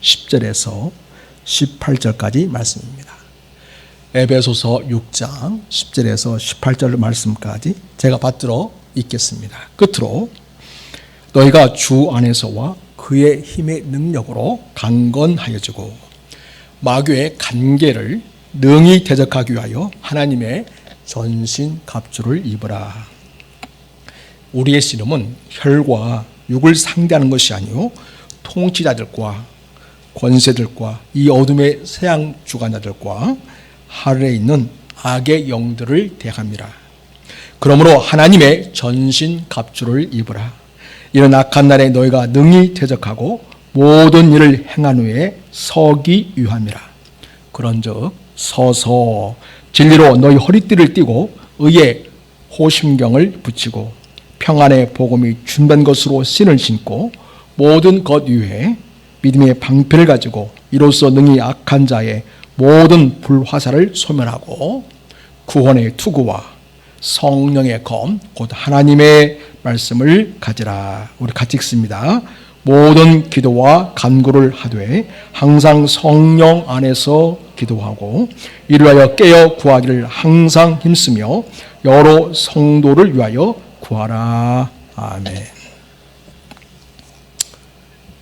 10절에서 18절까지 말씀입니다. 에베소서 6장 10절에서 18절 말씀까지 제가 받들어 읽겠습니다. 끝으로 너희가 주 안에서와 그의 힘의 능력으로 강건하여지고 마귀의 간계를 능히 대적하기 위하여 하나님의 전신 갑주를 입으라. 우리의 씨름은 혈과 육을 상대하는 것이 아니요 통치자들과 권세들과 이 어둠의 세상 주관자들과 하늘에 있는 악의 영들을 대함이라. 그러므로 하나님의 전신 갑주를 입으라. 이런 악한 날에 너희가 능히 대적하고 모든 일을 행한 후에 서기 위함이라. 그런즉 서서 진리로 너희 허리띠를 띠고 의의 호심경을 붙이고 평안의 복음이 준비한 것으로 신을 신고 모든 것 위에 믿음의 방패를 가지고 이로써 능히 악한 자의 모든 불화살을 소멸하고 구원의 투구와 성령의 검 곧 하나님의 말씀을 가지라. 우리 같이 읽습니다. 모든 기도와 간구를 하되 항상 성령 안에서 기도하고 이를 위하여 깨어 구하기를 항상 힘쓰며 여러 성도를 위하여 구하라. 아멘.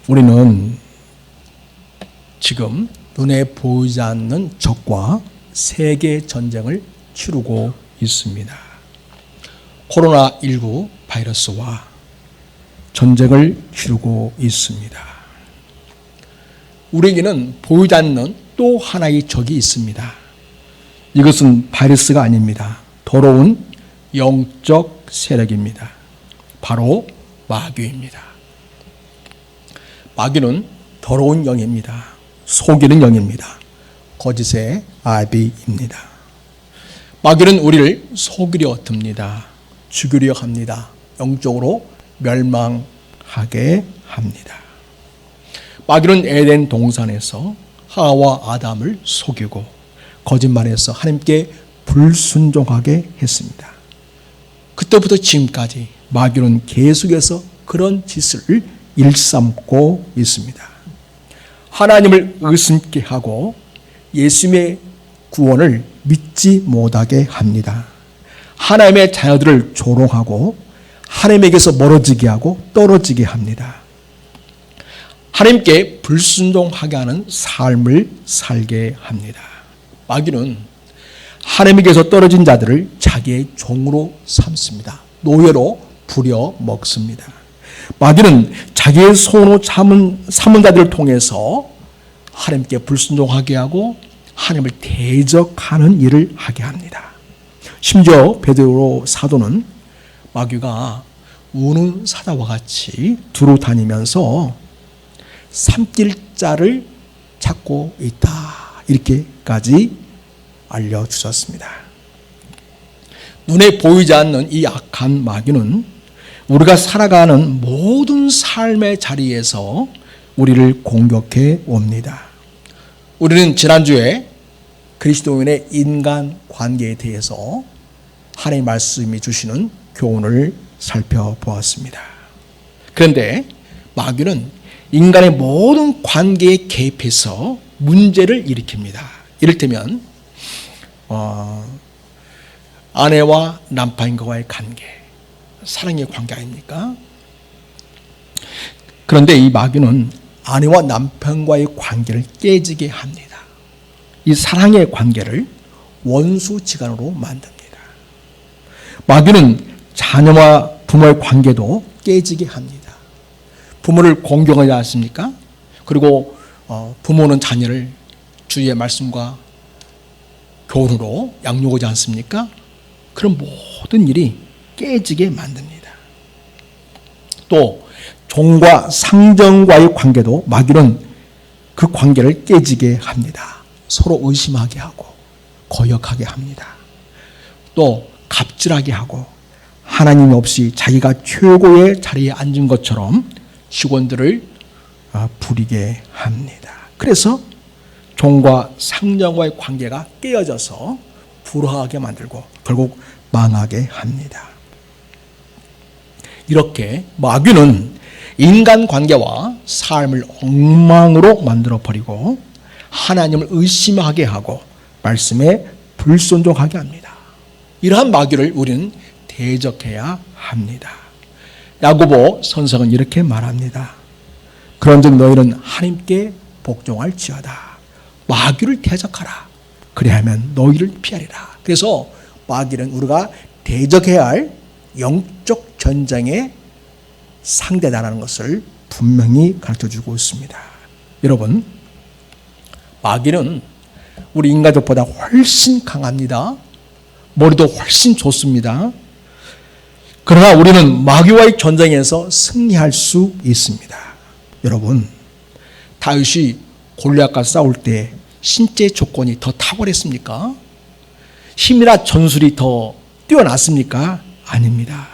우리는 지금 눈에 보이지 않는 적과 세계 전쟁을 치르고 있습니다. 코로나19 바이러스와 전쟁을 치르고 있습니다. 우리에게는 보이지 않는 또 하나의 적이 있습니다. 이것은 바이러스가 아닙니다. 더러운 영적 세력입니다. 바로 마귀입니다. 마귀는 더러운 영입니다. 속이는 영입니다. 거짓의 아비입니다. 마귀는 우리를 속이려 듭니다. 죽이려 합니다. 영적으로 멸망하게 합니다. 마귀는 에덴 동산에서 하와와 아담을 속이고 거짓말해서 하나님께 불순종하게 했습니다. 그때부터 지금까지 마귀는 계속해서 그런 짓을 일삼고 있습니다. 하나님을 의심케 하고 예수님의 구원을 믿지 못하게 합니다. 하나님의 자녀들을 조롱하고 하나님에게서 멀어지게 하고 떨어지게 합니다. 하나님께 불순종하게 하는 삶을 살게 합니다. 마귀는 하나님에게서 떨어진 자들을 자기의 종으로 삼습니다. 노예로 부려먹습니다. 마귀는 자기의 손으로 삼은 자들을 통해서 하나님께 불순종하게 하고 하나님을 대적하는 일을 하게 합니다. 심지어 베드로 사도는 마귀가 우는 사자와 같이 두루 다니면서 삼킬 자를 찾고 있다. 이렇게까지 알려주셨습니다. 눈에 보이지 않는 이 악한 마귀는 우리가 살아가는 모든 삶의 자리에서 우리를 공격해 옵니다. 우리는 지난주에 그리스도인의 인간 관계에 대해서 하나님의 말씀이 주시는 교훈을 살펴보았습니다. 그런데 마귀는 인간의 모든 관계에 개입해서 문제를 일으킵니다. 이를테면 아내와 남편과의 관계, 사랑의 관계 아닙니까? 그런데 이 마귀는 아내와 남편과의 관계를 깨지게 합니다. 이 사랑의 관계를 원수지간으로 만듭니다. 마귀는 자녀와 부모의 관계도 깨지게 합니다. 부모를 공경하지 않습니까? 그리고 부모는 자녀를 주의 말씀과 교훈으로 양육하지 않습니까? 그런 모든 일이 깨지게 만듭니다. 또 종과 상정과의 관계도 마귀는 그 관계를 깨지게 합니다. 서로 의심하게 하고 거역하게 합니다. 또 갑질하게 하고 하나님 없이 자기가 최고의 자리에 앉은 것처럼 직원들을 부리게 합니다. 그래서 종과 상정과의 관계가 깨어져서 불화하게 만들고 결국 망하게 합니다. 이렇게 마귀는 인간관계와 삶을 엉망으로 만들어버리고 하나님을 의심하게 하고 말씀에 불순종하게 합니다. 이러한 마귀를 우리는 대적해야 합니다. 야고보 선생은 이렇게 말합니다. 그런즉 너희는 하나님께 복종할지어다. 마귀를 대적하라. 그리하면 너희를 피하리라. 그래서 마귀는 우리가 대적해야 할 영적 전쟁의 상대다라는 것을 분명히 가르쳐주고 있습니다. 여러분, 마귀는 우리 인간들보다 훨씬 강합니다. 머리도 훨씬 좋습니다. 그러나 우리는 마귀와의 전쟁에서 승리할 수 있습니다. 여러분, 다윗이 골리앗과 싸울 때 신체 조건이 더 탁월했습니까? 힘이나 전술이 더 뛰어났습니까? 아닙니다.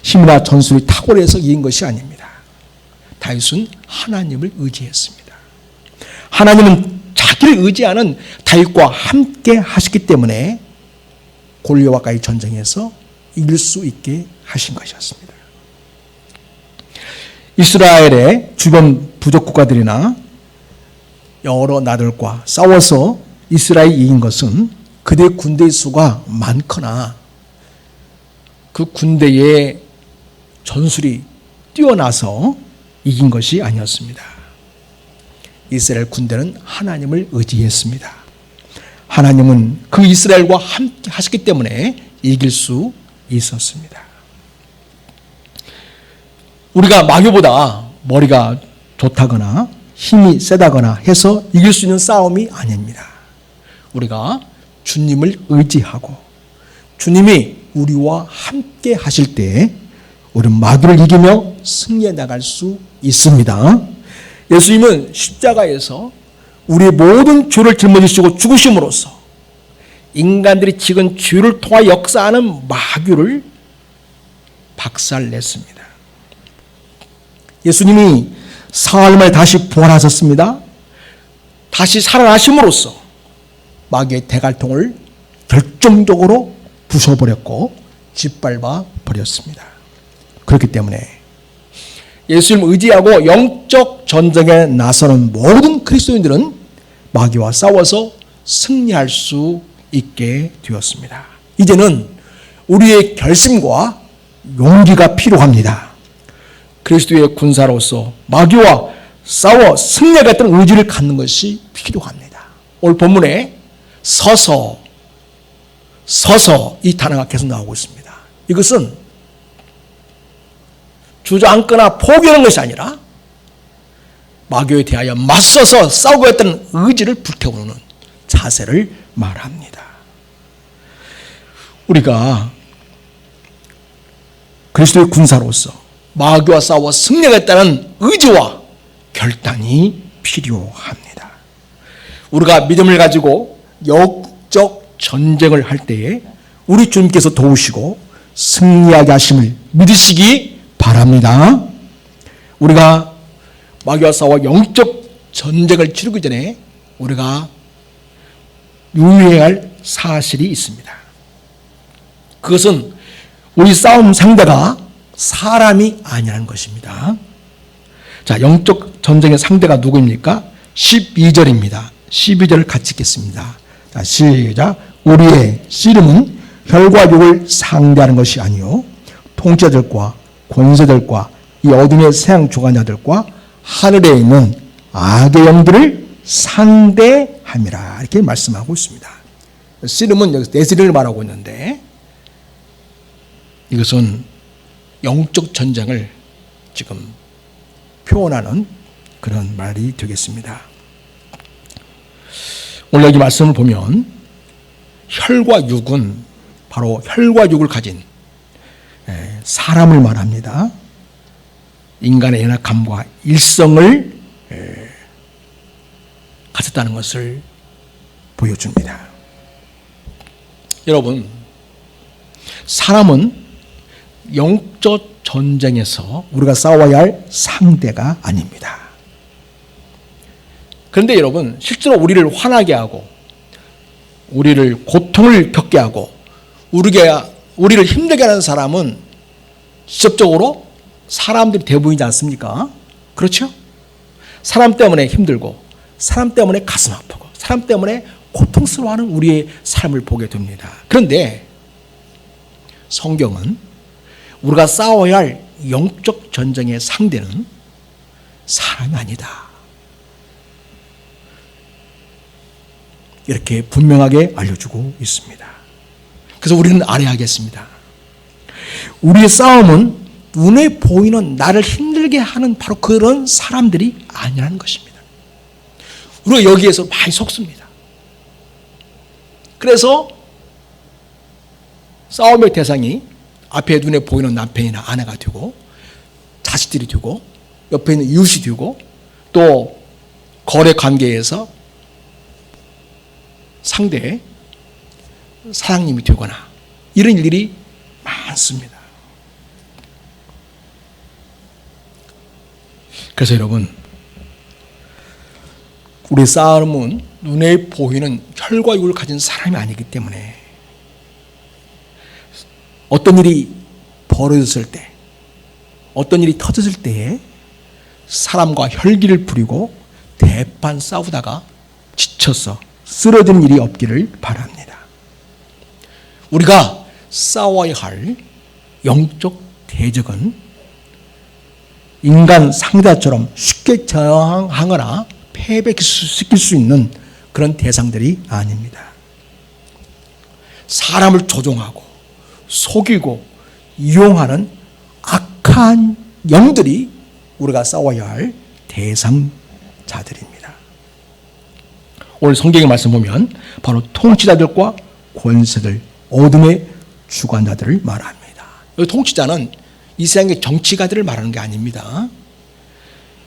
힘이나 전술이 탁월해서 이긴 것이 아닙니다. 다윗은 하나님을 의지했습니다. 하나님은 자기를 의지하는 다윗과 함께 하셨기 때문에 골리앗과의 전쟁에서 이길 수 있게 하신 것이었습니다. 이스라엘의 주변 부족 국가들이나 여러 나라들과 싸워서 이스라엘이 이긴 것은 그들의 군대의 수가 많거나 그 군대의 전술이 뛰어나서 이긴 것이 아니었습니다. 이스라엘 군대는 하나님을 의지했습니다. 하나님은 그 이스라엘과 함께 하셨기 때문에 이길 수 있었습니다. 우리가 마귀보다 머리가 좋다거나 힘이 세다거나 해서 이길 수 있는 싸움이 아닙니다. 우리가 주님을 의지하고 주님이 우리와 함께 하실 때 우리는 마귀를 이기며 승리해 나갈 수 있습니다. 예수님은 십자가에서 우리의 모든 죄를 짊어지시고 죽으심으로써 인간들이 지은 죄를 통하 역사하는 마귀를 박살냈습니다. 예수님이 사흘 만에 다시 부활하셨습니다. 다시 살아나심으로써 마귀의 대갈통을 결정적으로 부숴버렸고 짓밟아 버렸습니다. 그렇기 때문에 예수님을 의지하고 영적 전쟁에 나서는 모든 그리스도인들은 마귀와 싸워서 승리할 수 있게 되었습니다. 이제는 우리의 결심과 용기가 필요합니다. 그리스도의 군사로서 마귀와 싸워 승리하겠다는 의지를 갖는 것이 필요합니다. 오늘 본문에 서서 이 단어가 계속 나오고 있습니다. 이것은 주저앉거나 포기하는 것이 아니라 마귀에 대하여 맞서서 싸우겠다는 의지를 불태우는 자세를 말합니다. 우리가 그리스도의 군사로서 마귀와 싸워 승리하겠다는 의지와 결단이 필요합니다. 우리가 믿음을 가지고 영적 전쟁을 할 때에 우리 주님께서 도우시고 승리하게 하심을 믿으시기 바랍니다. 우리가 마귀와 싸워 영적 전쟁을 치르기 전에 우리가 유의해야 할 사실이 있습니다. 그것은 우리 싸움 상대가 사람이 아니라는 것입니다. 자, 영적 전쟁의 상대가 누구입니까? 12절입니다. 12절을 같이 읽겠습니다. 자, 시작. 우리의 씨름은 혈과 육을 상대하는 것이 아니요 통치자들과 권세들과 이 어둠의 세상 주관자들과 하늘에 있는 악의 영들을 상대함이라 이렇게 말씀하고 있습니다. 씨름은 여기서 네스리를 말하고 있는데 이것은 영적 전쟁을 지금 표현하는 그런 말이 되겠습니다. 오늘 여기 말씀을 보면 혈과 육은 바로 혈과 육을 가진 사람을 말합니다. 인간의 연약함과 일성을 가졌다는 것을 보여줍니다. 여러분, 사람은 영적 전쟁에서 우리가 싸워야 할 상대가 아닙니다. 그런데 여러분, 실제로 우리를 화나게 하고 우리를 고통을 겪게 하고 우리를 힘들게 하는 사람은 직접적으로 사람들이 대부분이지 않습니까? 그렇죠? 사람 때문에 힘들고, 사람 때문에 가슴 아프고, 사람 때문에 고통스러워하는 우리의 삶을 보게 됩니다. 그런데 성경은 우리가 싸워야 할 영적 전쟁의 상대는 사람이 아니다, 이렇게 분명하게 알려주고 있습니다. 그래서 우리는 알아야 하겠습니다. 우리의 싸움은 눈에 보이는 나를 힘들게 하는 바로 그런 사람들이 아니라는 것입니다. 우리가 여기에서 많이 속습니다. 그래서 싸움의 대상이 앞에 눈에 보이는 남편이나 아내가 되고, 자식들이 되고, 옆에 있는 이웃이 되고, 또 거래 관계에서 상대의 사장님이 되거나 이런 일들이 많습니다. 그래서 여러분, 우리 싸움은 눈에 보이는 혈과 육을 가진 사람이 아니기 때문에 어떤 일이 벌어졌을 때, 어떤 일이 터졌을 때에 사람과 혈기를 부리고 대판 싸우다가 지쳐서 쓰러지는 일이 없기를 바랍니다. 우리가 싸워야 할 영적 대적은 인간 상대처럼 쉽게 저항하거나 패배시킬 수 있는 그런 대상들이 아닙니다. 사람을 조종하고 속이고 이용하는 악한 영들이 우리가 싸워야 할 대상자들입니다. 오늘 성경의 말씀 보면 바로 통치자들과 권세들, 어둠의 주관자들을 말합니다. 여기 통치자는 이 세상의 정치가들을 말하는 게 아닙니다.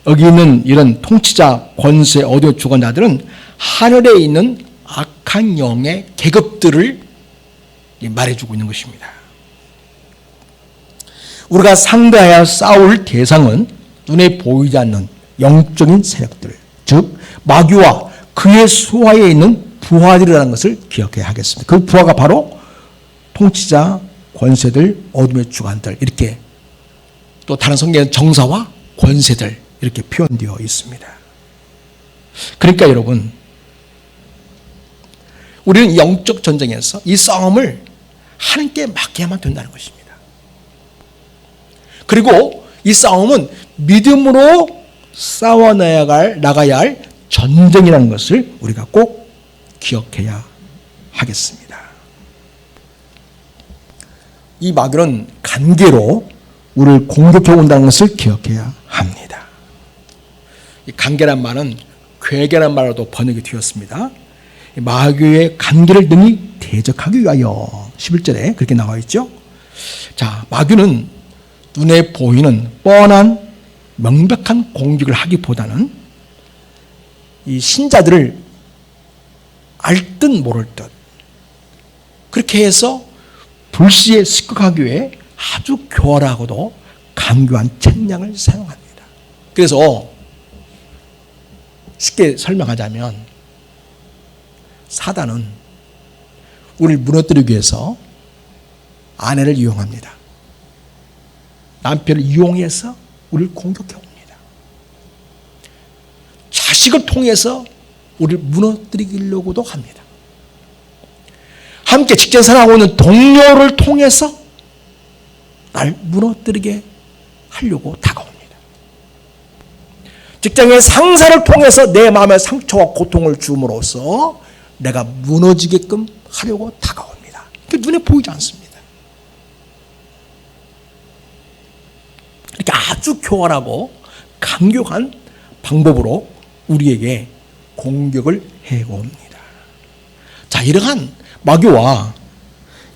여기 있는 이런 통치자, 권세, 어둠의 주관자들은 하늘에 있는 악한 영의 계급들을 말해주고 있는 것입니다. 우리가 상대해야 싸울 대상은 눈에 보이지 않는 영적인 세력들, 즉 마귀와 그의 수하에 있는 부하들이라는 것을 기억해야 하겠습니다. 그 부하가 바로 통치자, 권세들, 어둠의 주관들, 이렇게, 또 다른 성경에는 정사와 권세들, 이렇게 표현되어 있습니다. 그러니까 여러분, 우리는 영적 전쟁에서 이 싸움을 하나님께 맡겨야만 된다는 것입니다. 그리고 이 싸움은 믿음으로 나가야 할 전쟁이라는 것을 우리가 꼭 기억해야 하겠습니다. 이 마귀는 간계로 우리를 공격해 온다는 것을 기억해야 합니다. 이 간계란 말은 괴계란 말로도 번역이 되었습니다. 마귀의 간계를 능히 대적하기 위하여 11절에 그렇게 나와 있죠. 자, 마귀는 눈에 보이는 뻔한 명백한 공격을 하기보다는 이 신자들을 알 듯 모를 듯 그렇게 해서 불시에 습격하기 위해 아주 교활하고도 강교한 책량을 사용합니다. 그래서 쉽게 설명하자면 사단은 우리를 무너뜨리기 위해서 아내를 이용합니다. 남편을 이용해서 우리를 공격해 옵니다. 자식을 통해서 우리를 무너뜨리려고도 합니다. 함께 직장 생활하고 있는 동료를 통해서 날 무너뜨리게 하려고 다가옵니다. 직장의 상사를 통해서 내 마음에 상처와 고통을 줌으로써 내가 무너지게끔 하려고 다가옵니다. 그게 눈에 보이지 않습니다. 이렇게 아주 교활하고 강력한 방법으로 우리에게 공격을 해옵니다. 자, 이러한 마귀와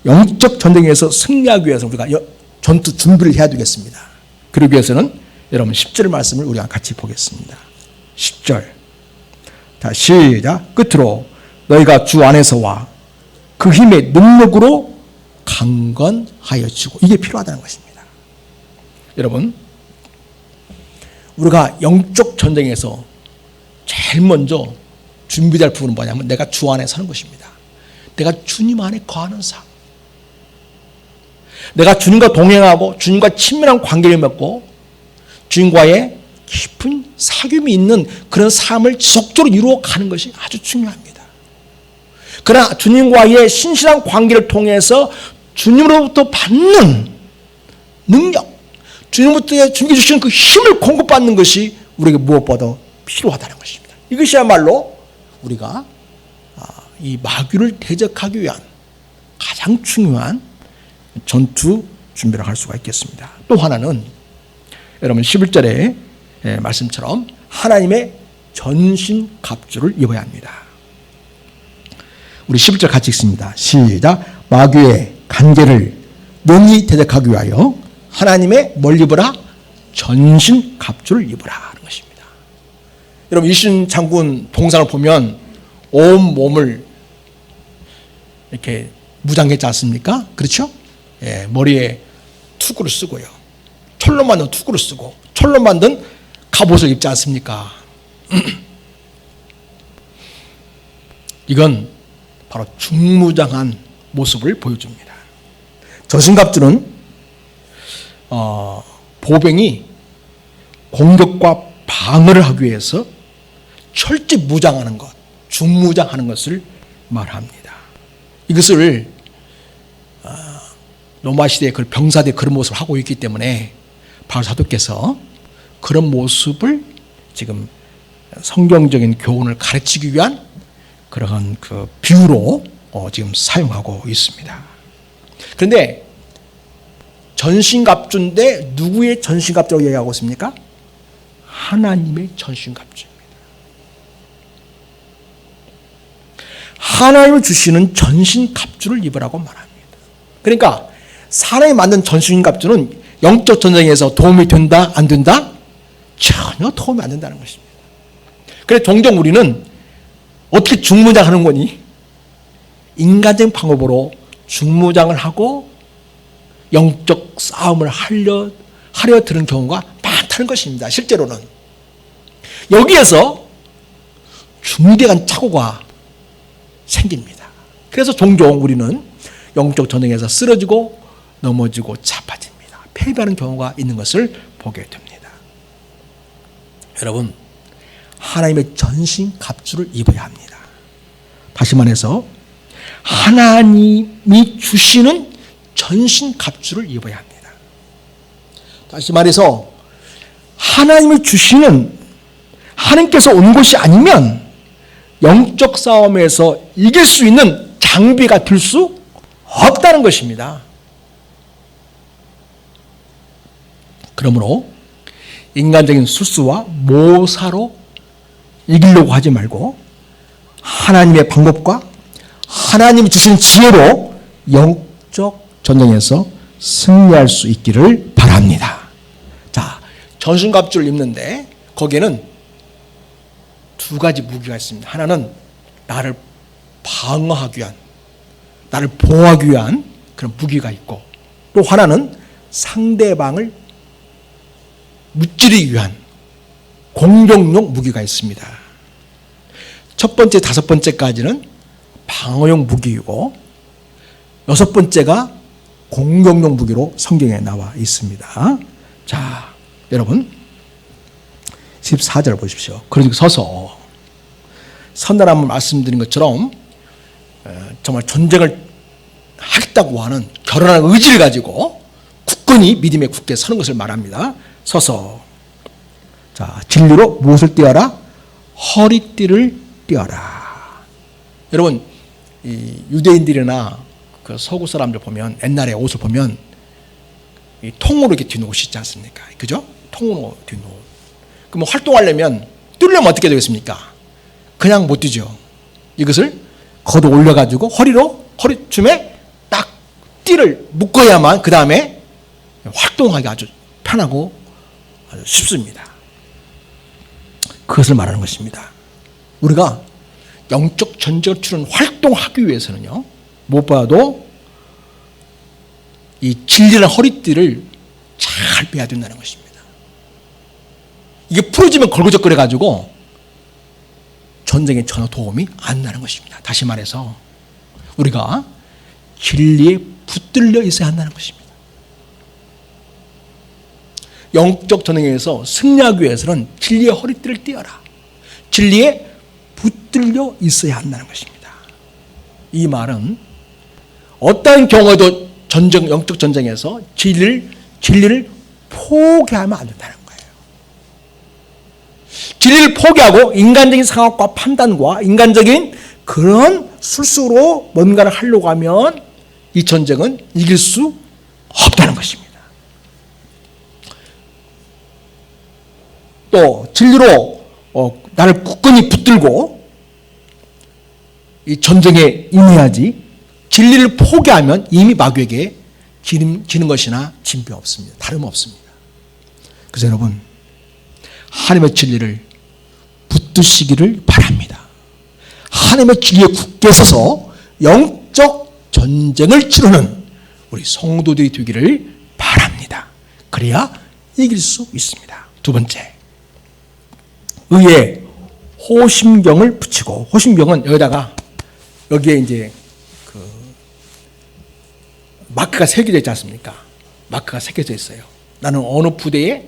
영적 전쟁에서 승리하기 위해서 우리가 전투 준비를 해야 되겠습니다. 그러기 위해서는 여러분 10절 말씀을 우리가 같이 보겠습니다. 10절. 자, 시작. 끝으로 너희가 주 안에서와 그 힘의 능력으로 강건하여지고, 이게 필요하다는 것입니다. 여러분, 우리가 영적 전쟁에서 제일 먼저 준비될 부분은 뭐냐면 내가 주 안에 서는 것입니다. 내가 주님 안에 거하는 삶. 내가 주님과 동행하고 주님과 친밀한 관계를 맺고 주님과의 깊은 사귐이 있는 그런 삶을 지속적으로 이루어가는 것이 아주 중요합니다. 그러나 주님과의 신실한 관계를 통해서 주님으로부터 받는 능력, 주님부터 주님께 주시는 그 힘을 공급받는 것이 우리에게 무엇보다 필요하다는 것입니다. 이것이야말로 우리가 이 마귀를 대적하기 위한 가장 중요한 전투 준비를 할 수가 있겠습니다. 또 하나는 여러분 11절의 말씀처럼 하나님의 전신갑주를 입어야 합니다. 우리 11절 같이 읽습니다. 시작. 마귀의 간계를 능히 대적하기 위하여 하나님의 뭘 입으라? 전신갑주를 입으라 하는 것입니다. 여러분 이순 장군 동상을 보면 온 몸을 이렇게 무장했지 않습니까? 그렇죠? 예, 머리에 투구를 쓰고요. 철로 만든 투구를 쓰고 철로 만든 갑옷을 입지 않습니까? 이건 바로 중무장한 모습을 보여줍니다. 전신갑주는 보병이 공격과 방어를 하기 위해서 철저히 무장하는 것, 중무장하는 것을 말합니다. 이것을 로마 시대에 그 병사들이 그런 모습을 하고 있기 때문에 바울 사도께서 그런 모습을 지금 성경적인 교훈을 가르치기 위한 그러한 그 비유로 지금 사용하고 있습니다. 그런데 전신갑주인데 누구의 전신갑주라고 얘기하고 있습니까? 하나님의 전신갑주입니다. 하나님을 주시는 전신갑주를 입으라고 말합니다. 그러니까 사람이 만든 전신갑주는 영적 전쟁에서 도움이 된다 안 된다? 전혀 도움이 안 된다는 것입니다. 그래서 종종 우리는 어떻게 중무장하는 거니? 인간적인 방법으로 중무장을 하고 영적 싸움을 하려 드는 경우가 많다는 것입니다. 실제로는 여기에서 중대한 착오가 생깁니다. 그래서 종종 우리는 영적 전쟁에서 쓰러지고 넘어지고 자빠집니다. 패배하는 경우가 있는 것을 보게 됩니다. 여러분, 하나님의 전신갑주를 입어야 합니다. 다시 말해서 하나님이 주시는 전신갑주를 입어야 합니다. 다시 말해서 하나님이 주시는, 하나님께서 온 것이 아니면 영적 싸움에서 이길 수 있는 장비가 될 수 없다는 것입니다. 그러므로 인간적인 술수와 모사로 이기려고 하지 말고 하나님의 방법과 하나님이 주신 지혜로 영적 전쟁에서 승리할 수 있기를 바랍니다. 자, 전신갑주를 입는데 거기에는 두 가지 무기가 있습니다. 하나는 나를 방어하기 위한, 나를 보호하기 위한 그런 무기가 있고, 또 하나는 상대방을 무찌르기 위한 공격용 무기가 있습니다. 첫 번째, 다섯 번째까지는 방어용 무기이고, 여섯 번째가 공격용 무기로 성경에 나와 있습니다. 자, 여러분 14절 보십시오. 그러니 서서 선언함을 말씀드린 것처럼 정말 전쟁을 하겠다고 하는 결혼한 의지를 가지고 굳건히 믿음에 굳게 서는 것을 말합니다. 서서, 자, 진리로 무엇을 띄어라? 허리띠를 띄어라. 여러분, 이 유대인들이나 그 서구 사람들 보면 옛날에 옷을 보면 이 통으로 이렇게 뒷 옷이 있지 않습니까? 그죠? 통으로 뒷 옷. 그럼 활동하려면 뛰려면 어떻게 되겠습니까? 그냥 못 뛰죠. 이것을 걷어 올려가지고 허리춤에 딱 띠를 묶어야만 그 다음에 활동하기 아주 편하고 아주 쉽습니다. 그것을 말하는 것입니다. 우리가 영적 전쟁을 치르는 활동하기 위해서는요, 무엇보다도 이 진리라는 허리띠를 잘 빼야 된다는 것입니다. 이게 풀어지면 걸거적거려가지고 전쟁에 전혀 도움이 안 나는 것입니다. 다시 말해서 우리가 진리에 붙들려 있어야 한다는 것입니다. 영적 전쟁에서 승리하기 위해서는 진리의 허리띠를 띄어라. 진리에 붙들려 있어야 한다는 것입니다. 이 말은 어떠한 경우에도 영적 전쟁에서 진리를 포기하면 안 된다는 거예요. 진리를 포기하고 인간적인 생각과 판단과 인간적인 그런 술수로 뭔가를 하려고 하면 이 전쟁은 이길 수 없다는 것입니다. 또 진리로 나를 굳건히 붙들고 이 전쟁에 임해야지, 진리를 포기하면 이미 마귀에게 지는 것이나 진배 없습니다. 다름없습니다. 그래서 여러분, 하나님의 진리를 붙드시기를 바랍니다. 하나님의 진리에 굳게 서서 영적 전쟁을 치르는 우리 성도들이 되기를 바랍니다. 그래야 이길 수 있습니다. 두 번째, 의에 호심경을 붙이고, 호심경은 여기에 이제 마크가 새겨져 있지 않습니까? 마크가 새겨져 있어요. 나는 어느 부대에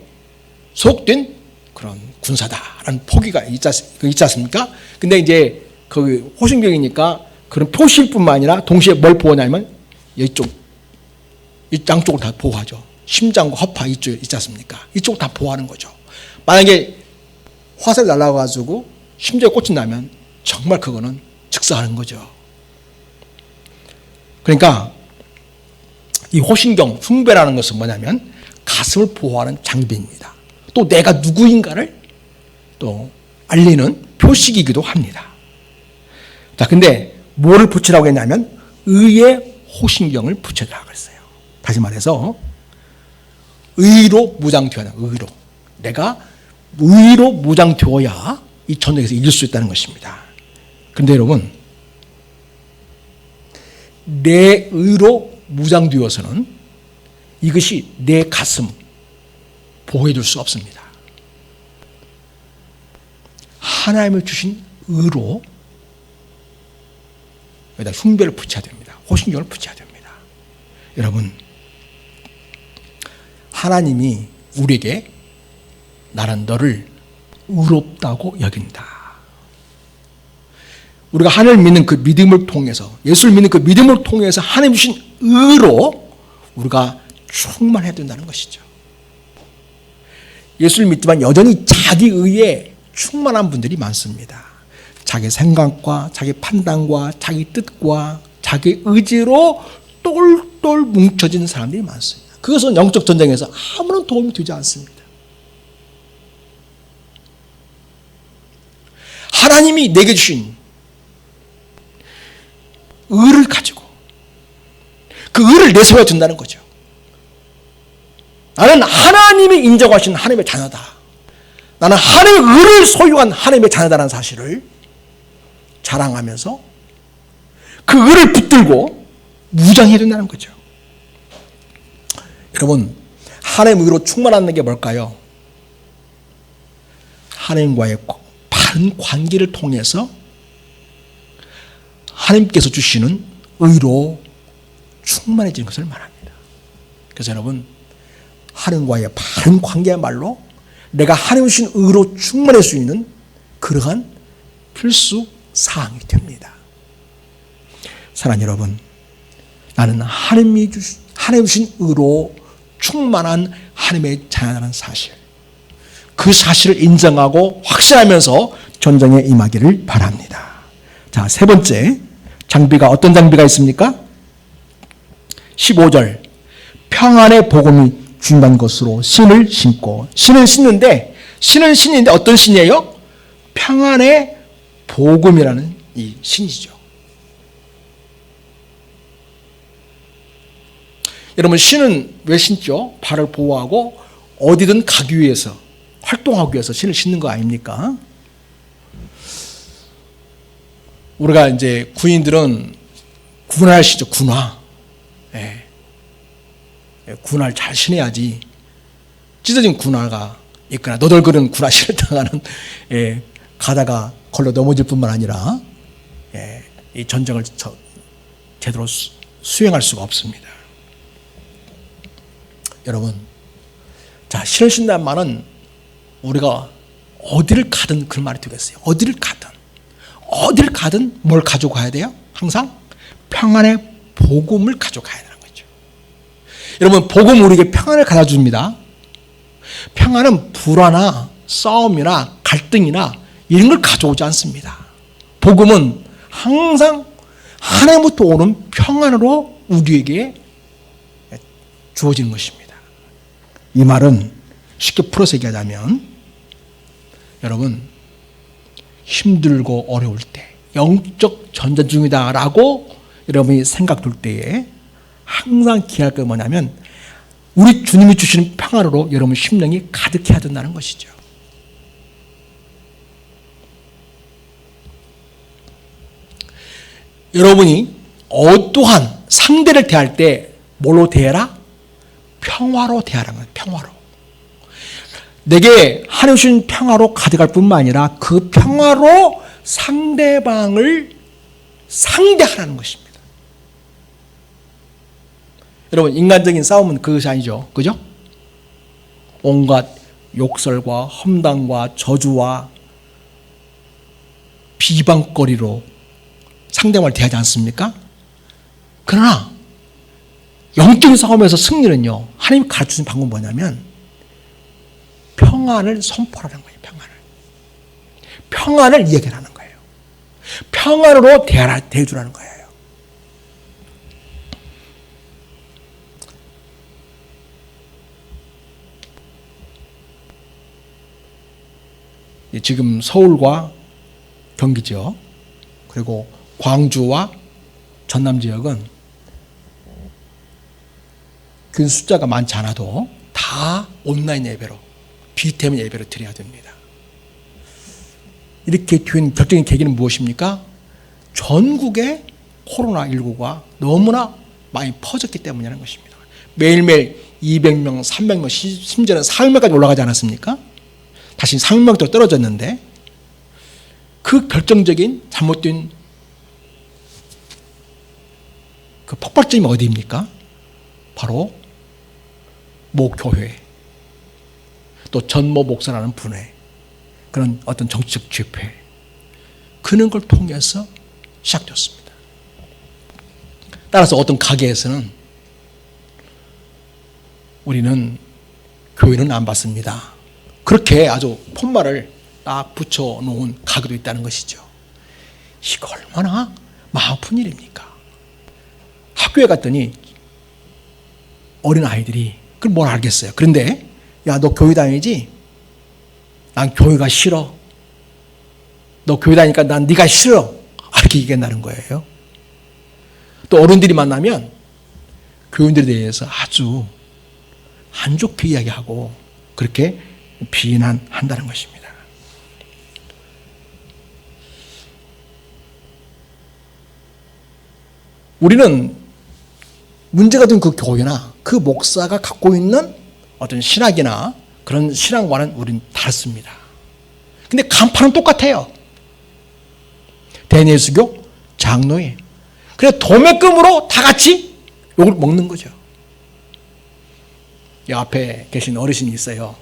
소속된 그런 군사다라는 표기가 있지 않습니까? 근데 이제 그 호심경이니까 그런 표시일 뿐만 아니라 동시에 뭘 보호하냐면 양쪽을 다 보호하죠. 심장과 허파 이쪽 있지 않습니까? 이쪽 다 보호하는 거죠. 만약에 화살 날아가지고 심장에 꽂힌다면 정말 그거는 즉사하는 거죠. 그러니까 이 호신경, 숭배라는 것은 뭐냐면 가슴을 보호하는 장비입니다. 또 내가 누구인가를 또 알리는 표식이기도 합니다. 자, 근데 뭐를 붙이라고 했냐면 의의 호신경을 붙여라 그랬어요. 다시 말해서 의로 무장되어야, 의로. 내가 의로 무장되어야 이 전쟁에서 이길 수 있다는 것입니다. 그런데 여러분, 내 의로 무장되어서는 이것이 내 가슴 보호해 줄 수 없습니다. 하나님을 주신 의로 여기다 숭배를 붙여야 됩니다. 호신경을 붙여야 됩니다. 여러분, 하나님이 우리에게 나는 너를 의롭다고 여긴다. 우리가 하나님을 믿는 그 믿음을 통해서, 예수를 믿는 그 믿음을 통해서 하나님 주신 의로 우리가 충만해야 된다는 것이죠. 예수를 믿지만 여전히 자기 의에 충만한 분들이 많습니다. 자기 생각과 자기 판단과 자기 뜻과 자기 의지로 똘똘 뭉쳐진 사람들이 많습니다. 그것은 영적 전쟁에서 아무런 도움이 되지 않습니다. 하나님이 내게 주신 의를 가지고 그 의를 내세워 준다는 거죠. 나는 하나님이 인정하신 하나님의 자녀다. 나는 하나님의 의를 소유한 하나님의 자녀다라는 사실을 자랑하면서 그 의를 붙들고 무장해야 된다는 거죠. 여러분, 하나님의 의로 충만하는 게 뭘까요? 하나님과의 바른 관계를 통해서 하나님께서 주시는 의로 충만해지는 것을 말합니다. 그래서 여러분, 하나님과의 바른 관계야말로 내가 하나님 주신 의로 충만할 수 있는 그러한 필수 사항이 됩니다. 사랑하는 여러분, 나는 하나님 주신 의로 충만한 하나님의 자녀라는 사실, 그 사실을 인정하고 확신하면서 전쟁에 임하기를 바랍니다. 자, 세 번째 장비가 어떤 장비가 있습니까? 15절, 평안의 복음이 주인한 것으로 신을 신고. 신을 신는데 어떤 신이에요? 평안의 복음이라는 이 신이죠. 여러분, 신은 왜 신죠? 발을 보호하고 어디든 가기 위해서, 활동하기 위해서 신을 신는 거 아닙니까? 우리가 이제 군인들은 군화를 신죠. 군화. 예. 군화를 잘 신어야지 찢어진 군화가 있거나 너덜거리는 군화 신었다가는 가다가 걸러 넘어질 뿐만 아니라 이 전쟁을 제대로 수행할 수가 없습니다. 여러분, 자, 신을 신다는 말은 우리가 어디를 가든 그런 말이 되겠어요. 어디를 가든 뭘 가지고 가야 돼요? 항상 평안의 복음을 가지고 가야 되는 거죠. 여러분, 복음은 우리에게 평안을 가져 줍니다. 평안은 불화나 싸움이나 갈등이나 이런 걸 가져오지 않습니다. 복음은 항상 하나님부터 오는 평안으로 우리에게 주어지는 것입니다. 이 말은 쉽게 풀어서 얘기하자면, 여러분, 힘들고 어려울 때 영적 전쟁 중이다라고 여러분이 생각될 때에 항상 기억할 게 뭐냐면, 우리 주님이 주시는 평안으로 여러분 심령이 가득해야 된다는 것이죠. 여러분이 어떠한 상대를 대할 때 뭘로 대해라? 평화로 대하라는 거예요. 평화로. 내게 하나님 주신 평화로 가득할 뿐만 아니라 그 평화로 상대방을 상대하라는 것입니다. 여러분, 인간적인 싸움은 그것이 아니죠. 그죠? 온갖 욕설과 험담과 저주와 비방거리로 상대방을 대하지 않습니까? 그러나 영적인 싸움에서 승리는요, 하나님이 가르치는 방법은 뭐냐면 평안을 선포하는 거예요. 평안을 이야기하는 거예요. 평안으로 대해주라는 거예요. 지금 서울과 경기 지역, 그리고 광주와 전남 지역은 그 숫자가 많지 않아도 다 온라인 예배로, 비대면 예배로 드려야 됩니다. 이렇게 된 결정의 계기는 무엇입니까? 전국에 코로나19가 너무나 많이 퍼졌기 때문이라는 것입니다. 매일매일 200명, 300명, 심지어는 400명까지 올라가지 않았습니까? 다시 300명대로 떨어졌는데, 그 결정적인 잘못된 그 폭발점이 어디입니까? 바로 모 교회, 또 전모 목사라는 분의 그런 어떤 정치적 집회, 그런 걸 통해서 시작되었습니다. 따라서 어떤 가게에서는 우리는 교회는 안 받습니다, 그렇게 아주 푯말을 딱 붙여놓은 가게도 있다는 것이죠. 이거 얼마나 마음 아픈 일입니까? 학교에 갔더니 어린 아이들이 그걸 뭘 알겠어요. 그런데 야, 너 교회 다니지? 난 교회가 싫어. 너 교회 다니니까 난 네가 싫어. 이렇게 얘기한다는 거예요. 또 어른들이 만나면 교인들에 대해서 아주 안 좋게 이야기하고 그렇게 비난한다는 것입니다. 우리는 문제가 된 그 교회나 그 목사가 갖고 있는 어떤 신학이나 그런 신앙과는 우리는 다릅니다. 근데 간판은 똑같아요. 대내수교 장로회. 그래서 도매금으로 다 같이 욕을 먹는 거죠. 이 앞에 계신 어르신이 있어요.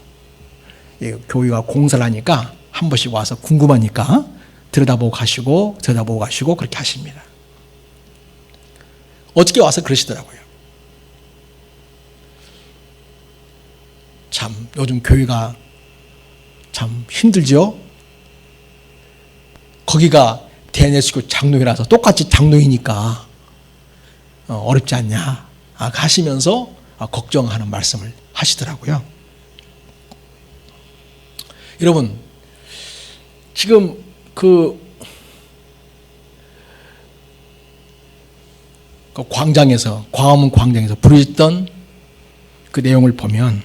교회가 공사를 하니까 한 번씩 와서 궁금하니까 들여다보고 가시고 그렇게 하십니다. 어저께 와서 그러시더라고요. 참 요즘 교회가 참 힘들죠. 거기가 대내수교 장로회라서 똑같이 장로이니까 어렵지 않냐 하시면서 걱정하는 말씀을 하시더라고요. 여러분, 지금 광화문 광장에서 부르짖던 그 내용을 보면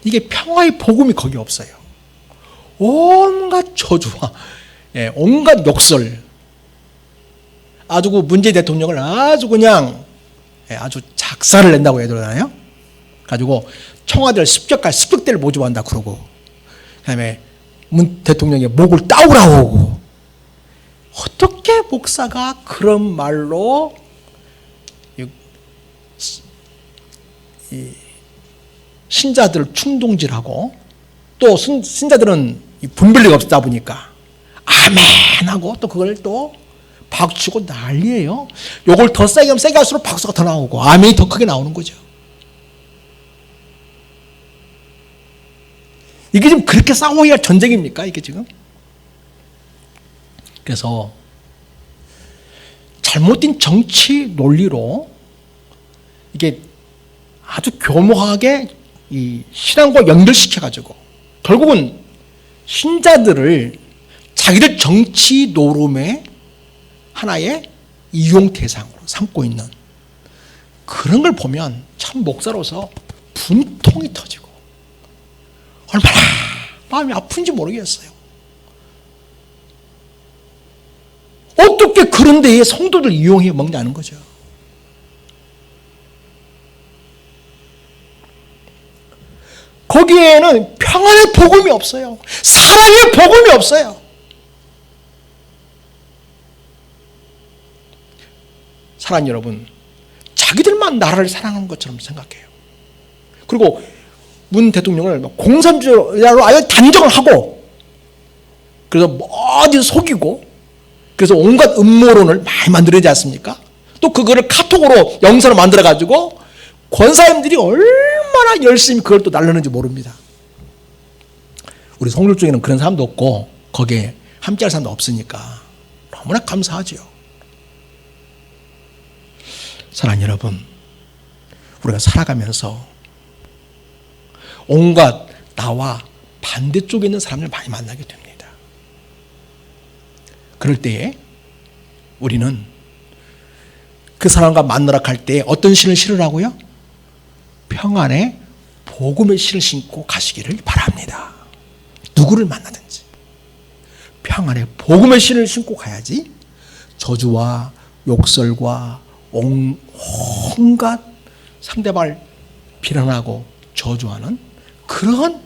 이게 평화의 복음이 거기 없어요. 온갖 저주와 온갖 욕설, 아주 그 문재인 대통령을 아주 그냥 아주 작사를 낸다고 해야 되나요? 가지고 청와대를 습격대를 모집한다 그러고, 그다음에 문 대통령의 목을 따오라고 하고, 어떻게 목사가 그런 말로 신자들을 충동질하고 또 신자들은 분별력이 없다 보니까 아멘 하고 또 그걸 또 박수치고 난리예요. 요걸 더 세게 하면 세게 할수록 박수가 더 나오고 아멘이 더 크게 나오는 거죠. 이게 지금 그렇게 싸워야 할 전쟁입니까? 이게 지금? 그래서 잘못된 정치 논리로 이게 아주 교묘하게 이 신앙과 연결시켜가지고 결국은 신자들을 자기들 정치 노름의 하나의 이용 대상으로 삼고 있는 그런 걸 보면 참 목사로서 분통이 터지고 얼마나 마음이 아픈지 모르겠어요. 어떻게 그런 데에 성도들 이용해 먹냐는 거죠. 거기에는 평안의 복음이 없어요. 사랑의 복음이 없어요. 사랑하는 여러분, 자기들만 나라를 사랑하는 것처럼 생각해요. 그리고 문 대통령을 공산주의자로 아예 단정을 하고 그래서 어디 속이고 그래서 온갖 음모론을 많이 만들어내지 않습니까? 또 그거를 카톡으로 영상을 만들어가지고 권사님들이 얼마나 열심히 그걸 또 날르는지 모릅니다. 우리 성도 중에는 그런 사람도 없고 거기에 함께할 사람도 없으니까 너무나 감사하죠. 사랑하는 여러분, 우리가 살아가면서 온갖 나와 반대쪽에 있는 사람을 많이 만나게 됩니다. 그럴 때에 우리는 그 사람과 만나러 갈 때 어떤 신을 신으라고요? 평안의 복음의 신을 신고 가시기를 바랍니다. 누구를 만나든지 평안의 복음의 신을 신고 가야지 저주와 욕설과 온갖 상대방을 비난하고 저주하는 그런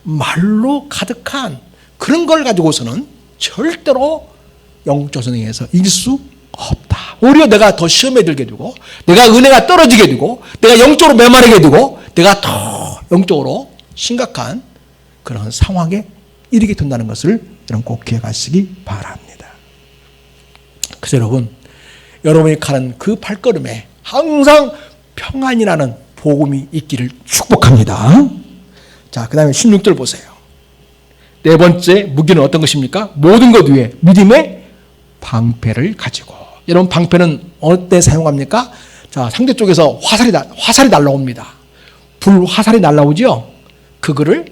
말로 가득한 그런 걸 가지고서는 절대로 영적 전쟁에서 이길 수 없다. 오히려 내가 더 시험에 들게 되고 내가 은혜가 떨어지게 되고 내가 영적으로 메마르게 되고 내가 더 영적으로 심각한 그런 상황에 이르게 된다는 것을 여러분 꼭 기억하시기 바랍니다. 그래서 여러분이 가는 그 발걸음에 항상 평안이라는 복음이 있기를 축복합니다. 자, 그 다음에 16절 보세요. 네 번째 무기는 어떤 것입니까? 모든 것 위에 믿음의 방패를 가지고. 여러분, 방패는 어때 사용합니까? 자, 상대 쪽에서 화살이 날라옵니다. 불화살이 날라오죠? 그거를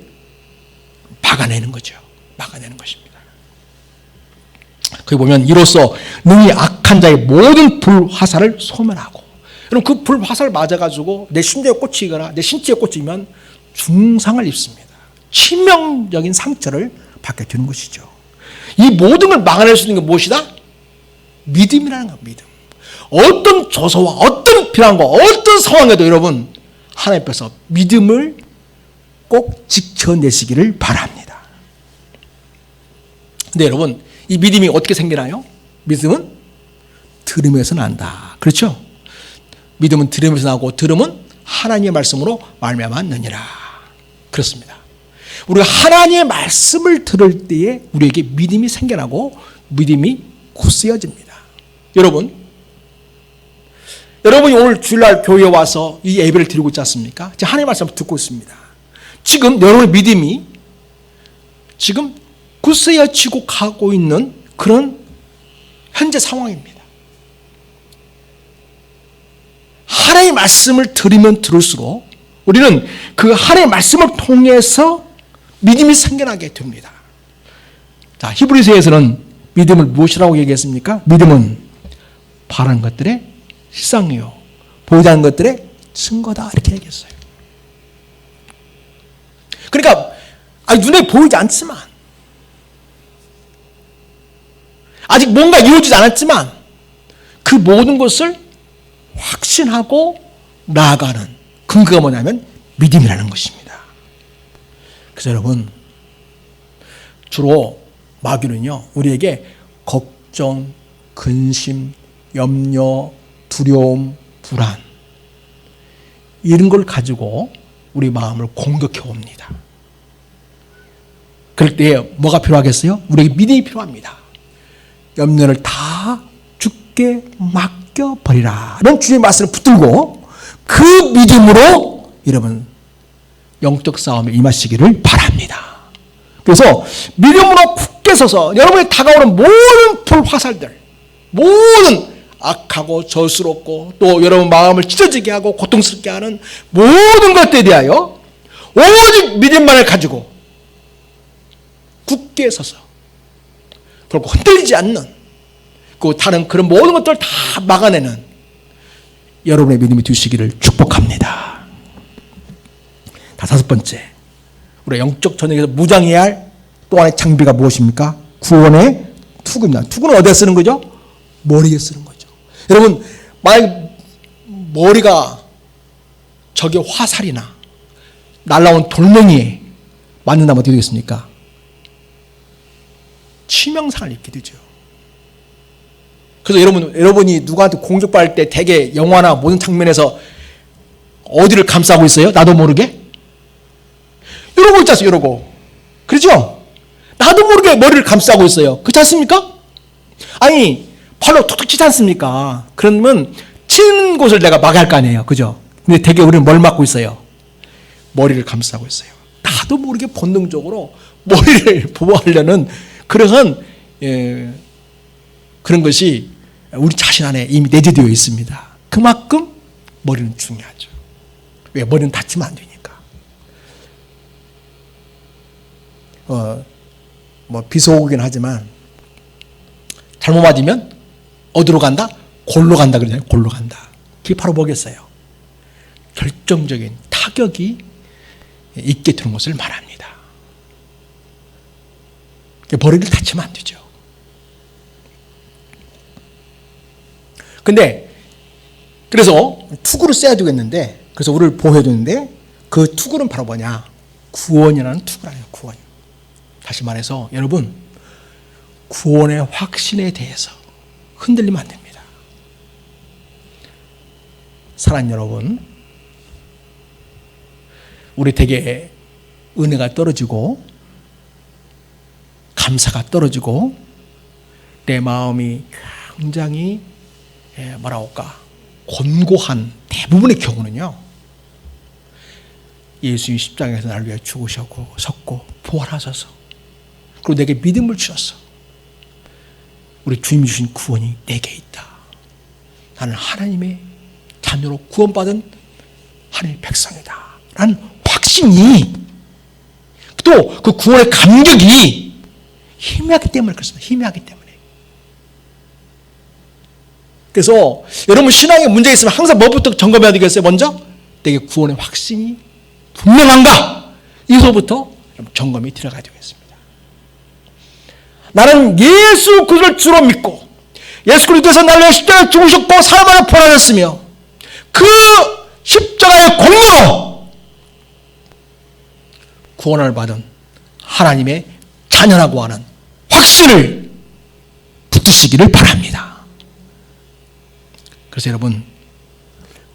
막아내는 거죠. 막아내는 것입니다. 거기 보면 이로써 능히 악한 자의 모든 불화살을 소멸하고. 여러분, 그 불화살 맞아가지고 내 심장에 꽂히거나 내 신체에 꽂히면 중상을 입습니다. 치명적인 상처를 받게 되는 것이죠. 이 모든 걸 막아낼 수 있는 게 무엇이다? 믿음이라는 겁니다. 믿음. 어떤 조소와 어떤 비난과 어떤 상황에도 여러분 하나님 앞에서 믿음을 꼭 지켜내시기를 바랍니다. 근데 여러분, 이 믿음이 어떻게 생기나요? 믿음은 들음에서 난다. 그렇죠? 믿음은 들음에서 나고 들음은 하나님의 말씀으로 말미암았느니라. 그렇습니다. 우리가 하나님의 말씀을 들을 때에 우리에게 믿음이 생겨나고 믿음이 굳세어집니다. 여러분이 오늘 주일날 교회에 와서 이 예배를 드리고 있지 않습니까? 지금 하나님의 말씀을 듣고 있습니다. 지금 여러분의 믿음이 지금 굳세어지고 가고 있는 그런 현재 상황입니다. 하나님의 말씀을 들으면 들을수록 우리는 그 하나님의 말씀을 통해서 믿음이 생겨나게 됩니다. 자, 히브리서에서는 믿음을 무엇이라고 얘기했습니까? 믿음은 바라는 것들의 실상이요 보이지 않는 것들의 증거다, 이렇게 얘기했어요. 그러니까 눈에 보이지 않지만 아직 뭔가 이루어지지 않았지만 그 모든 것을 확신하고 나아가는 근거가 뭐냐면 믿음이라는 것입니다. 그래서 여러분, 주로 마귀는요 우리에게 걱정, 근심, 염려, 두려움, 불안 이런 걸 가지고 우리 마음을 공격해 옵니다. 그럴 때 뭐가 필요하겠어요? 우리에게 믿음이 필요합니다. 염려를 다 주께 맡겨버리라 라는 주의 말씀을 붙들고 그 믿음으로 여러분 영적 싸움에 임하시기를 바랍니다. 그래서 믿음으로 굳게 서서 여러분이 다가오는 모든 불화살들, 모든 악하고 저수롭고 또 여러분 마음을 찢어지게 하고 고통스럽게 하는 모든 것들에 대하여 오직 믿음만을 가지고 굳게 서서 결코 흔들리지 않는 그 다른 그런 모든 것들을 다 막아내는 여러분의 믿음이 되시기를 축복합니다. 다섯 번째, 우리가 영적 전쟁에서 무장해야 할 또 하나의 장비가 무엇입니까? 구원의 투구입니다. 투구는 어디에 쓰는 거죠? 머리에 쓰는 거죠. 여러분, 만약 머리가 적의 화살이나 날라온 돌멩이에 맞는다면 어떻게 되겠습니까? 치명상을 입게 되죠. 그래서 여러분이 누구한테 공격받을 때 대개 영화나 모든 장면에서 어디를 감싸고 있어요? 나도 모르게? 이러고 있지 않습니까? 이러고. 그렇죠? 나도 모르게 머리를 감싸고 있어요. 그렇지 않습니까? 아니, 팔로 툭툭 치지 않습니까? 그러면 치는 곳을 내가 막아야 할 거 아니에요. 그죠? 근데 대개 우리는 뭘 막고 있어요? 머리를 감싸고 있어요. 나도 모르게 본능적으로 머리를 보호하려는 그런 그런 것이 우리 자신 안에 이미 내재되어 있습니다. 그만큼 머리는 중요하죠. 왜? 머리는 다치면 안 되니까. 비속어긴 하지만 잘못 맞으면 어디로 간다? 골로 간다 그러잖아요. 골로 간다. 그게 바로 뭐겠어요? 결정적인 타격이 있게 되는 것을 말합니다. 머리를 다치면 안 되죠. 근데 그래서 투구를 써야 되겠는데, 그래서 우리를 보호해야 되는데 그 투구는 바로 뭐냐? 구원이라는 투구라요. 구원. 다시 말해서 여러분, 구원의 확신에 대해서 흔들리면 안 됩니다. 사랑하는 여러분, 우리 되게 은혜가 떨어지고 감사가 떨어지고 내 마음이 굉장히 곤고한 대부분의 경우는요, 예수님 십자가에서 나를 위해 죽으셨고 섰고 부활하셔서 그리고 내게 믿음을 주셨어. 우리 주님이 주신 구원이 내게 있다. 나는 하나님의 자녀로 구원받은 하나님의 백성이다 라는 확신이, 또 그 구원의 감격이 희미하기 때문에 그렇습니다. 희미하기 때문에. 그래서 여러분 신앙에 문제 있으면 항상 뭐부터 점검해야 되겠어요? 먼저 내게 구원의 확신이 분명한가? 이거부터 점검이 들어가야 되겠습니다. 나는 예수 그리스도를 주로 믿고 예수 그리스도에서 나를 위해 십자가에 죽으셨고 사흘 부활하셨으며 그 십자가의 공로로 구원을 받은 하나님의 자녀라고 하는 확신을 붙드시기를 바랍니다. 그래서 여러분,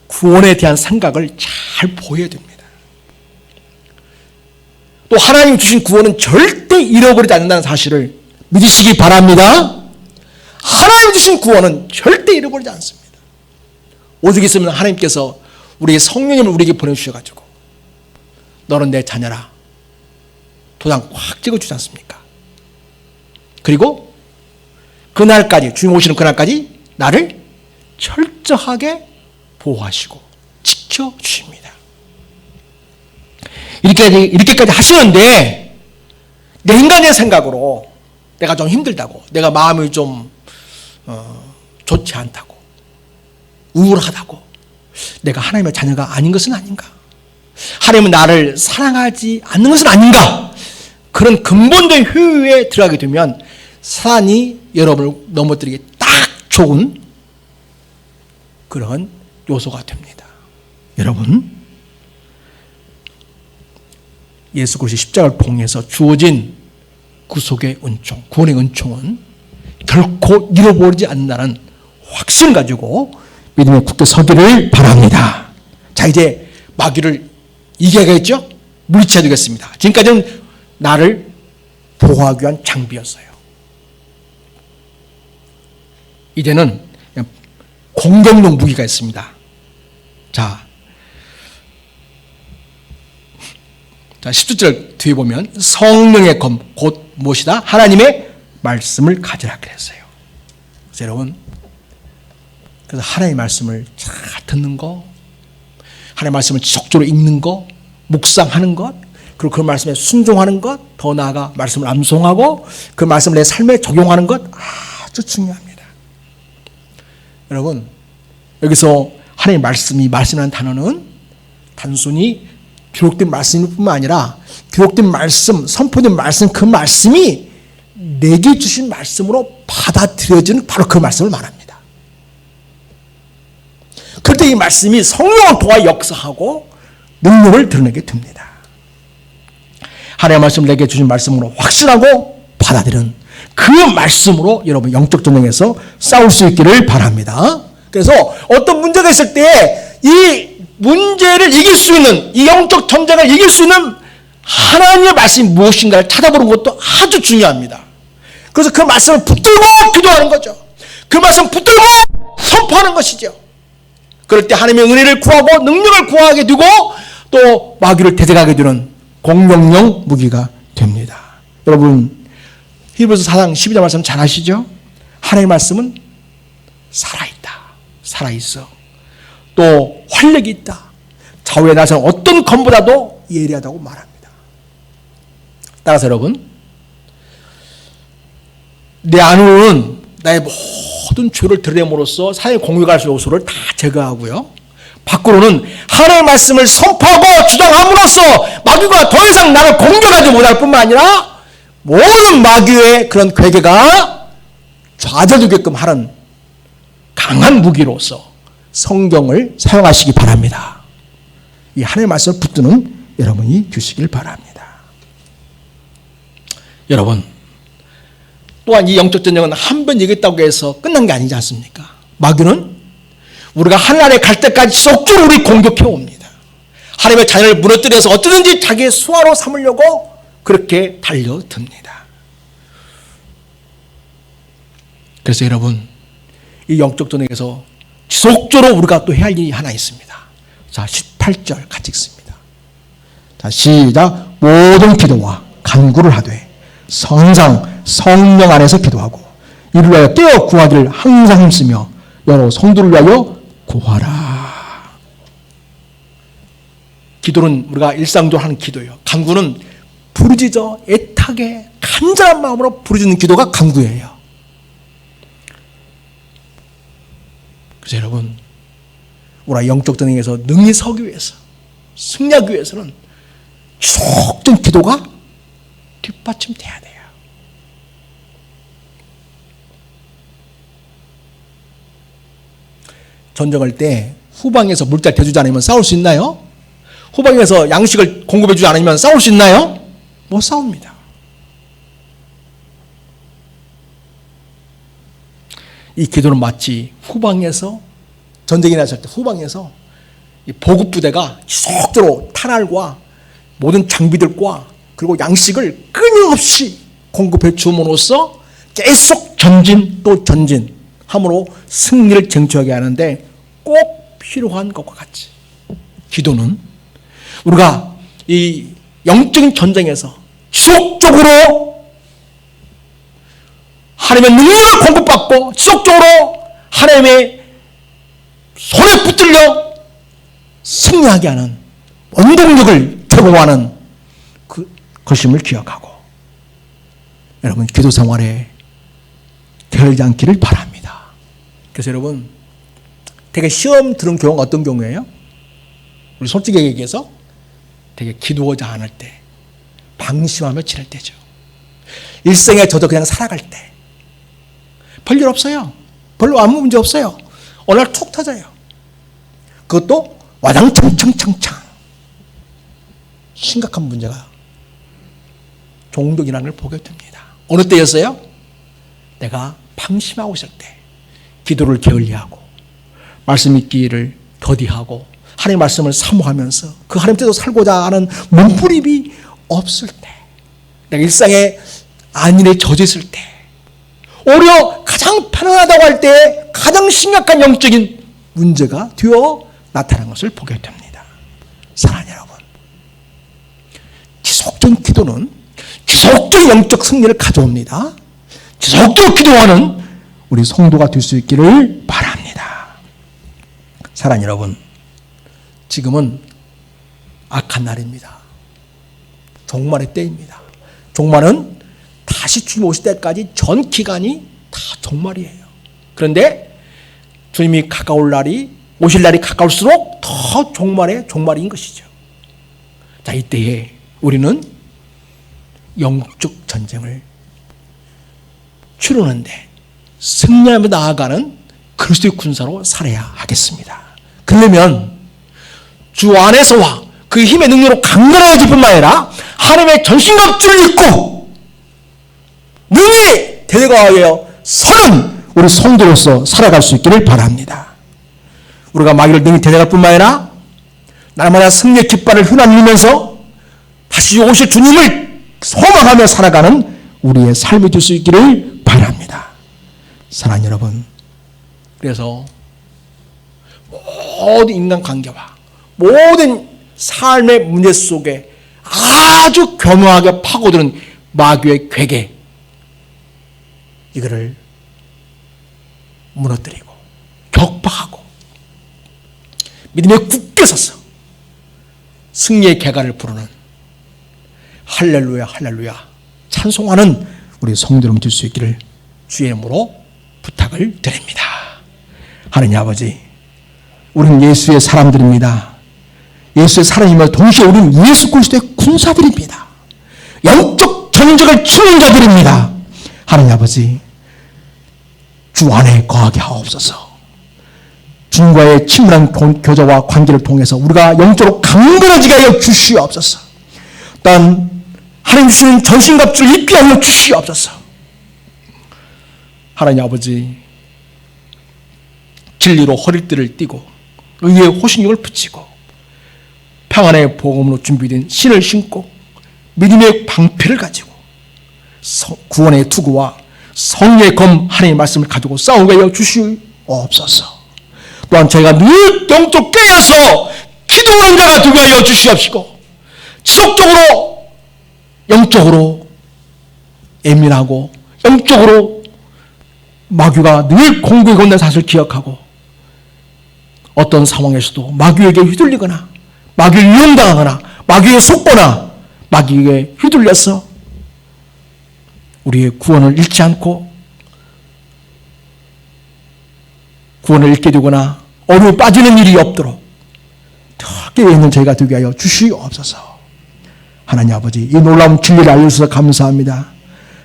구원에 대한 생각을 잘 보여야 됩니다. 또 하나님 주신 구원은 절대 잃어버리지 않는다는 사실을 믿으시기 바랍니다. 하나님 주신 구원은 절대 잃어버리지 않습니다. 오직 있으면 하나님께서 우리에게 성령님을 우리에게 보내주셔가지고 너는 내 자녀라 도장 확 찍어주지 않습니까? 그리고 그날까지, 주님 오시는 그날까지 나를 철저하게 보호하시고 지켜주십니다. 이렇게까지 하시는데 내 인간의 생각으로 내가 좀 힘들다고, 내가 마음이 좀 좋지 않다고, 우울하다고, 내가 하나님의 자녀가 아닌 것은 아닌가, 하나님은 나를 사랑하지 않는 것은 아닌가, 그런 근본된 회유에 들어가게 되면 사단이 여러분을 넘어뜨리기 딱 좋은 그런 요소가 됩니다. 여러분, 예수 그리스도의 십자가를 통해서 주어진 구속의 은총, 구원의 은총은 결코 잃어버리지 않는다는 확신을 가지고 믿음의 굳게 서기를 바랍니다. 자, 이제 마귀를 이겨야겠죠? 물리쳐야 되겠습니다. 지금까지는 나를 보호하기 위한 장비였어요. 이제는 공격용 무기가 있습니다. 자, 17절 뒤에 보면 성령의 검, 곧 무엇이다? 하나님의 말씀을 가지라 그랬어요. 그래서 여러분, 그래서 하나님의 말씀을 잘 듣는 거, 하나님의 말씀을 지속적으로 읽는 거, 묵상하는 것, 그리고 그 말씀에 순종하는 것, 더 나아가 말씀을 암송하고 그 말씀을 내 삶에 적용하는 것 아주 중요합니다. 여러분, 여기서 하나님의 말씀이라는 단어는 단순히 기록된 말씀일 뿐만 아니라 기록된 말씀, 선포된 말씀, 그 말씀이 내게 주신 말씀으로 받아들여지는 바로 그 말씀을 말합니다. 그럴 때 이 말씀이 성령을 도와 역사하고 능력을 드러내게 됩니다. 하나님의 말씀을 내게 주신 말씀으로 확신하고 받아들이는 그 말씀으로 여러분 영적 전쟁에서 싸울 수 있기를 바랍니다. 그래서 어떤 문제가 있을 때 이 문제를 이길 수 있는, 이 영적 전쟁을 이길 수 있는 하나님의 말씀이 무엇인가를 찾아보는 것도 아주 중요합니다. 그래서 그 말씀을 붙들고 기도하는 거죠. 그 말씀을 붙들고 선포하는 것이죠. 그럴 때 하나님의 은혜를 구하고 능력을 구하게 되고 또 마귀를 대적하게 되는 공격용 무기가 됩니다. 여러분, 히브리서 4장 12절 말씀 잘 아시죠? 하나님의 말씀은 살아있다. 살아있어. 또 활력이 있다. 좌우에 나서는 어떤 검보다도 예리하다고 말합니다. 따라서 여러분, 내 안으로는 나의 모든 죄를 드러냄으로써 사회 공격할 수 요소를 다 제거하고요. 밖으로는 하나님의 말씀을 선포하고 주장함으로써 마귀가 더 이상 나를 공격하지 못할 뿐만 아니라 모든 마귀의 그런 괴계가 좌절되게끔 하는 강한 무기로서 성경을 사용하시기 바랍니다. 이 하나님의 말씀을 붙드는 여러분이 되시길 바랍니다. 여러분, 또한 이 영적 전쟁은 한 번 이겼다고 해서 끝난 게 아니지 않습니까? 마귀는 우리가 하나님에 갈 때까지 지속적으로 우리 공격해 옵니다. 하나님의 자녀를 무너뜨려서 어쩌든지 자기의 수하로 삼으려고 그렇게 달려듭니다. 그래서 여러분, 이 영적 전쟁에서 지속적으로 우리가 또 해야 할 일이 하나 있습니다. 자, 18절 같이 읽습니다. 자, 시작. 모든 기도와 간구를 하되 항상 성령 안에서 기도하고 이를 위하여 깨어 구하기를 항상 힘쓰며 여러 성도를 위하여 구하라. 기도는 우리가 일상적으로 하는 기도예요. 간구는 부르짖어 애타게 간절한 마음으로 부르짖는 기도가 간구예요. 그래서 여러분, 우리가 영적 전쟁에서 능히 서기 위해서, 승리하기 위해서는 지속적인 기도가 뒷받침돼야 돼요. 전쟁할 때 후방에서 물자 대주지 않으면 싸울 수 있나요? 후방에서 양식을 공급해 주지 않으면 싸울 수 있나요? 못 싸웁니다. 이 기도는 마치 후방에서 전쟁이 났을 때 후방에서 이 보급부대가 지속적으로 탄알과 모든 장비들과 그리고 양식을 끊임없이 공급해 줌으로써 계속 전진 또 전진함으로 승리를 쟁취하게 하는데 꼭 필요한 것과 같이 기도는 우리가 이 영적인 전쟁에서 지속적으로 하나님의 능력을 공급받고 지속적으로 하나님의 손에 붙들려 승리하게 하는 원동력을 제공하는 그 것임을 기억하고 여러분 기도 생활에 게을리지 않기를 바랍니다. 그래서 여러분 되게 시험 들은 경우가 어떤 경우예요? 우리 솔직히 얘기해서 되게 기도하지 않을 때 방심하며 지낼 때죠. 일생에 저도 그냥 살아갈 때 별일 없어요. 별로 아무 문제 없어요. 어느 날 툭 터져요. 그것도 와장창창창창 심각한 문제가 종종 일어나는 걸 보게 됩니다. 어느 때였어요? 내가 방심하고 있을 때 기도를 게을리하고 말씀 읽기를 더디하고 하나님의 말씀을 사모하면서 그 하나님 뜻대로 살고자 하는 몸부림이 없을 때, 내가 일상에 안일에 젖어 있을 때, 오히려 가장 편안하다고 할 때 가장 심각한 영적인 문제가 되어 나타난 것을 보게 됩니다. 사랑하는 여러분, 지속적인 기도는 지속적인 영적 승리를 가져옵니다. 지속적으로 기도하는 우리 성도가 될 수 있기를 바랍니다. 사랑하는 여러분, 지금은 악한 날입니다. 종말의 때입니다. 종말은 다시 주님 오실 때까지 전 기간이 다 종말이에요. 그런데 주님이 오실 날이 가까울수록 더 종말인 것이죠. 자, 이때에 우리는 영적 전쟁을 치르는데 승리하며 나아가는 그리스도의 군사로 살아야 하겠습니다. 그러면 주 안에서와 그 힘의 능력으로 강건해질 뿐만 아니라 하나님의 전신갑주를 입고 능히 대대가하여 서는 우리 성도로서 살아갈 수 있기를 바랍니다. 우리가 마귀를 능히 대대할 뿐만 아니라 날마다 승리의 깃발을 휘날리면서 다시 오실 주님을 소망하며 살아가는 우리의 삶이 될 수 있기를 바랍니다. 사랑하는 여러분, 그래서 모든 인간관계와 모든 삶의 문제 속에 아주 교묘하게 파고드는 마귀의 괴계, 이거를 무너뜨리고 격파하고 믿음에 굳게 서서 승리의 개가를 부르는 할렐루야 할렐루야 찬송하는 우리 성도님 될 수 있기를 주의 이름으로 부탁을 드립니다. 하느님 아버지, 우리는 예수의 사람들입니다. 예수의 사람이며 동시에 우리는 예수 그리스도의 군사들입니다. 영적 전쟁을 치는 자들입니다. 하느님 아버지, 주 안에 거하게 하옵소서. 주님과의 친밀한 교제와 관계를 통해서 우리가 영적으로 강건해지게 하여 주시옵소서. 또한 하나님 주시는 전신갑주를 입게 하여 주시옵소서. 하나님 아버지, 진리로 허리띠를 띠고 의의 호신경을 붙이고 평안의 복음으로 준비된 신을 신고 믿음의 방패를 가지고 구원의 투구와 성령의 검 하나님의 말씀을 가지고 싸우게 하여 주시옵소서. 또한 저희가 늘 영적 깨어서 기도하는 자가 되게 하여 주시옵시고 지속적으로 영적으로 예민하고 영적으로 마귀가 늘 공격에 건넨 사실을 기억하고 어떤 상황에서도 마귀에게 휘둘리거나 마귀에 이용당하거나 마귀에 속거나 마귀에게 휘둘려서 우리의 구원을 잃지 않고 구원을 잃게 되거나 어려움에 빠지는 일이 없도록 깨어 있는 저희가 되게 하여 주시옵소서. 하나님 아버지, 이 놀라운 진리를 알려주셔서 감사합니다.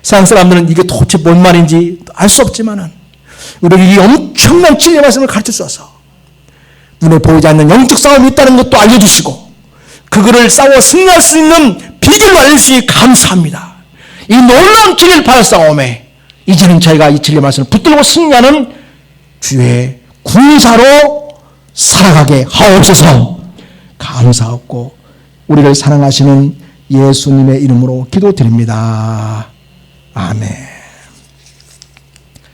세상 사람들은 이게 도대체 뭔 말인지 알 수 없지만은 우리에게 이 엄청난 진리의 말씀을 가르쳐주셔서 눈에 보이지 않는 영적 싸움이 있다는 것도 알려주시고 그거를 싸워 승리할 수 있는 비결을 알려주시니 감사합니다. 이 놀라운 진리를 받아 싸움에 이제는 저희가 이 진리의 말씀을 붙들고 승리하는 주의 군사로 살아가게 하옵소서. 감사하고 우리를 사랑하시는 예수님의 이름으로 기도드립니다. 아멘.